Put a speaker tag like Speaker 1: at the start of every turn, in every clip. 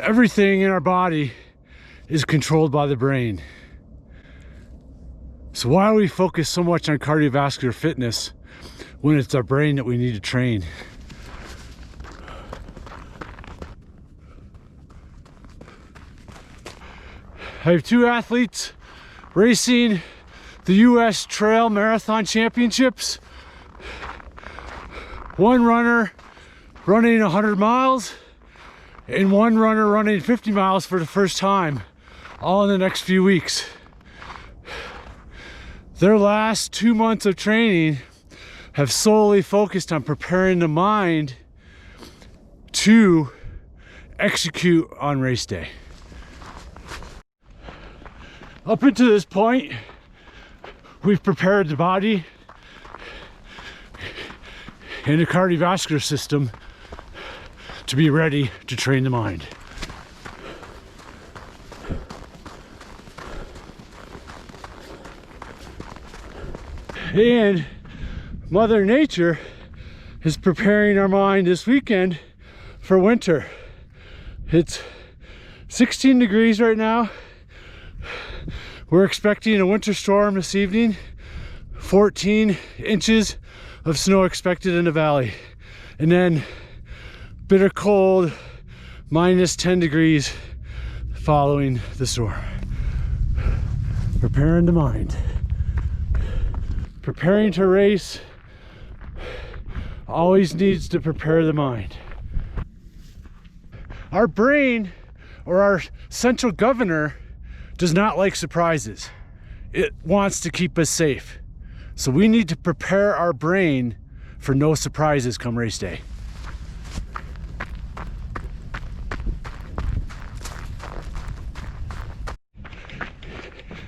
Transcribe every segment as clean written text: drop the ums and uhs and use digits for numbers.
Speaker 1: Everything in our body is controlled by the brain. So why do we focus so much on cardiovascular fitness when it's our brain that we need to train? I have two athletes racing the US Trail Marathon Championships. One runner running 100 miles and one runner running 50 miles for the first time, all in the next few weeks. Their last 2 months of training have solely focused on preparing the mind to execute on race day. Up until this point, we've prepared the body and the cardiovascular system to be ready to train the mind. And Mother Nature is preparing our mind this weekend for winter. It's 16 degrees right now. We're expecting a winter storm this evening. 14 inches of snow expected in the valley. And then bitter cold, minus 10 degrees following the storm. Preparing the mind. Preparing to race always needs to prepare the mind. Our brain, or our central governor, does not like surprises. It wants to keep us safe. So we need to prepare our brain for no surprises come race day.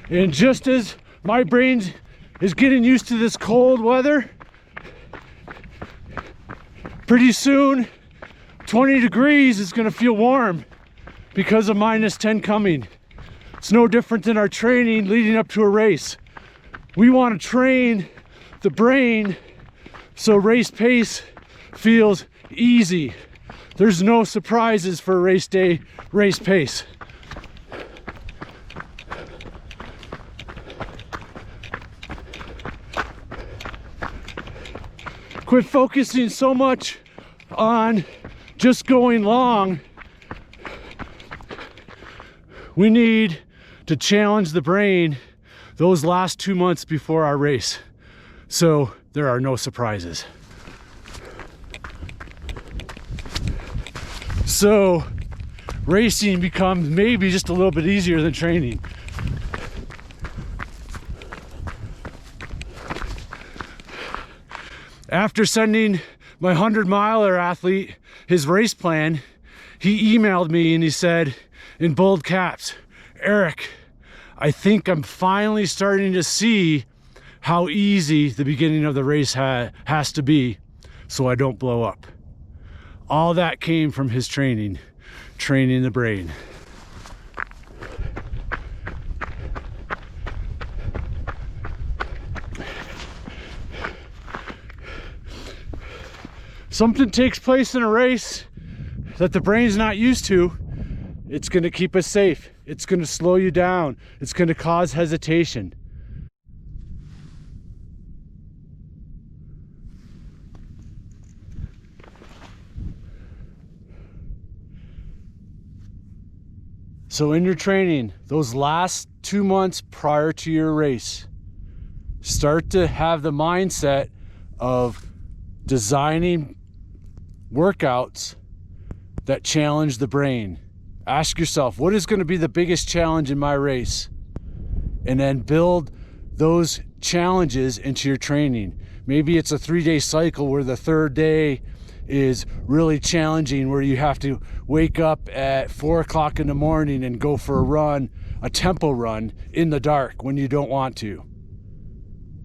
Speaker 1: And just as my brain is getting used to this cold weather, pretty soon 20 degrees is going to feel warm because of minus 10 coming. It's no different than our training leading up to a race. We want to train the brain so race pace feels easy. There's no surprises for race day, race pace. Quit focusing so much on just going long. We need to challenge the brain those last 2 months before our race, so there are no surprises. So racing becomes maybe just a little bit easier than training. After sending my 100-miler athlete his race plan, he emailed me and he said in bold caps, "Eric, I think I'm finally starting to see how easy the beginning of the race has to be so I don't blow up." All that came from his training the brain. Something takes place in a race that the brain's not used to, it's going to keep us safe. It's going to slow you down. It's going to cause hesitation. So in your training, those last 2 months prior to your race, start to have the mindset of designing workouts that challenge the brain. Ask yourself, what is going to be the biggest challenge in my race? And then build those challenges into your training. Maybe it's a 3-day cycle where the third day is really challenging, where you have to wake up at 4 o'clock in the morning and go for a run, a tempo run in the dark when you don't want to.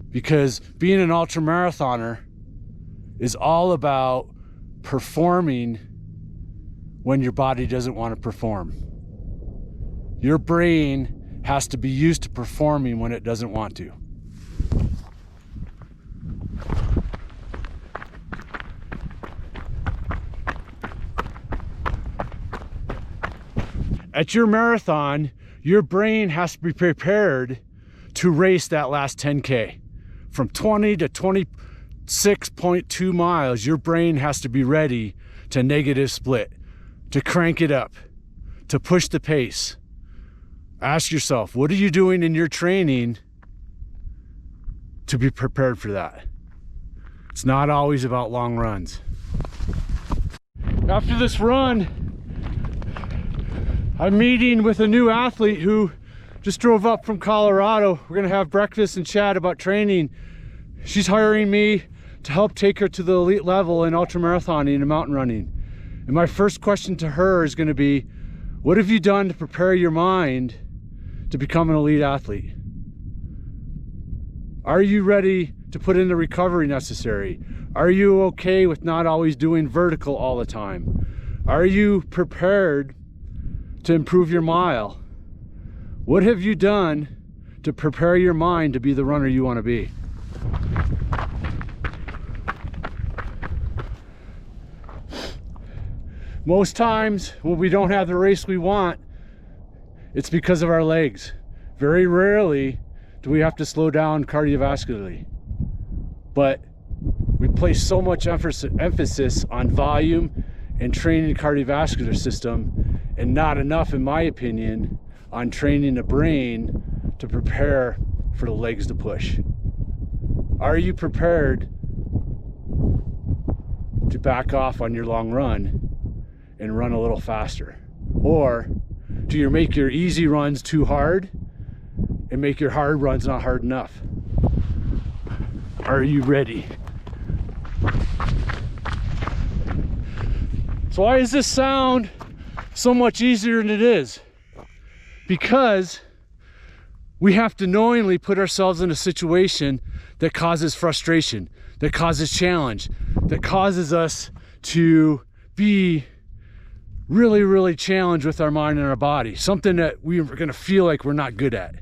Speaker 1: Because being an ultramarathoner is all about performing when your body doesn't want to perform. Your brain has to be used to performing when it doesn't want to. At your marathon, your brain has to be prepared to race that last 10K. From 20 to 26.2 miles, your brain has to be ready to negative split, to crank it up, to push the pace. Ask yourself, what are you doing in your training to be prepared for that? It's not always about long runs. After this run, I'm meeting with a new athlete who just drove up from Colorado. We're gonna have breakfast and chat about training. She's hiring me to help take her to the elite level in ultramarathoning and mountain running. And my first question to her is gonna be, what have you done to prepare your mind to become an elite athlete? Are you ready to put in the recovery necessary? Are you okay with not always doing vertical all the time? Are you prepared to improve your mile? What have you done to prepare your mind to be the runner you want to be? Most times when we don't have the race we want, it's because of our legs. Very rarely do we have to slow down cardiovascularly. But we place so much emphasis on volume and training the cardiovascular system, and not enough, in my opinion, on training the brain to prepare for the legs to push. Are you prepared to back off on your long run and run a little faster? Or do you make your easy runs too hard and make your hard runs not hard enough? Are you ready? So why does this sound so much easier than it is? Because we have to knowingly put ourselves in a situation that causes frustration, that causes challenge, that causes us to be really, really challenged with our mind and our body. Something that we're gonna feel like we're not good at.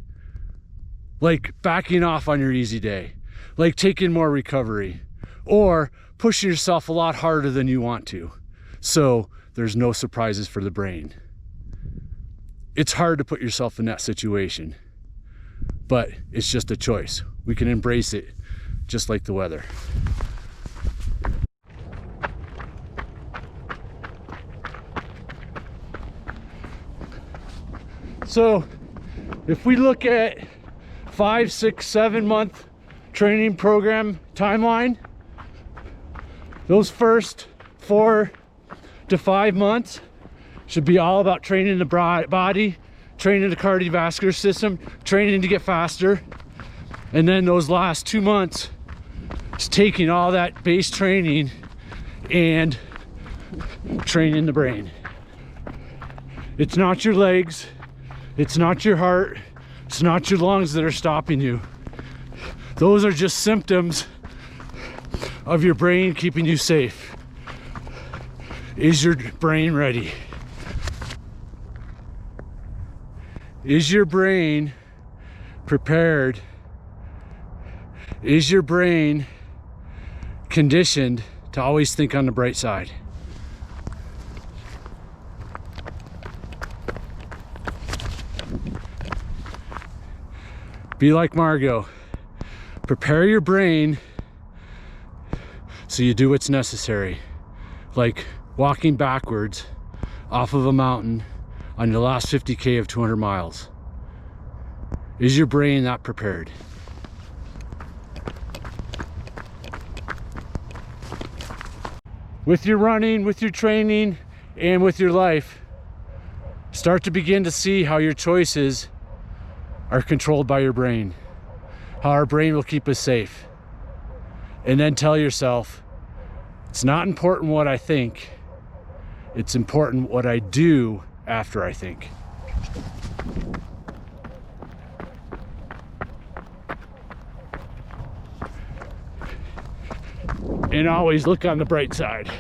Speaker 1: Like backing off on your easy day, like taking more recovery, or pushing yourself a lot harder than you want to. So there's no surprises for the brain. It's hard to put yourself in that situation, but it's just a choice. We can embrace it just like the weather. So if we look at 5, 6, 7 month training program timeline, those first 4 to 5 months should be all about training the body, training the cardiovascular system, training to get faster. And then those last 2 months is taking all that base training and training the brain. It's not your legs, it's not your heart, it's not your lungs that are stopping you. Those are just symptoms of your brain keeping you safe. Is your brain ready? Is your brain prepared? Is your brain conditioned to always think on the bright side? Be like Margot. Prepare your brain so you do what's necessary. Like walking backwards off of a mountain on your last 50K of 200 miles. Is your brain not prepared? With your running, with your training, and with your life, start to begin to see how your choices are controlled by your brain, how our brain will keep us safe. And then tell yourself, it's not important what I think, it's important what I do after I think. And always look on the bright side.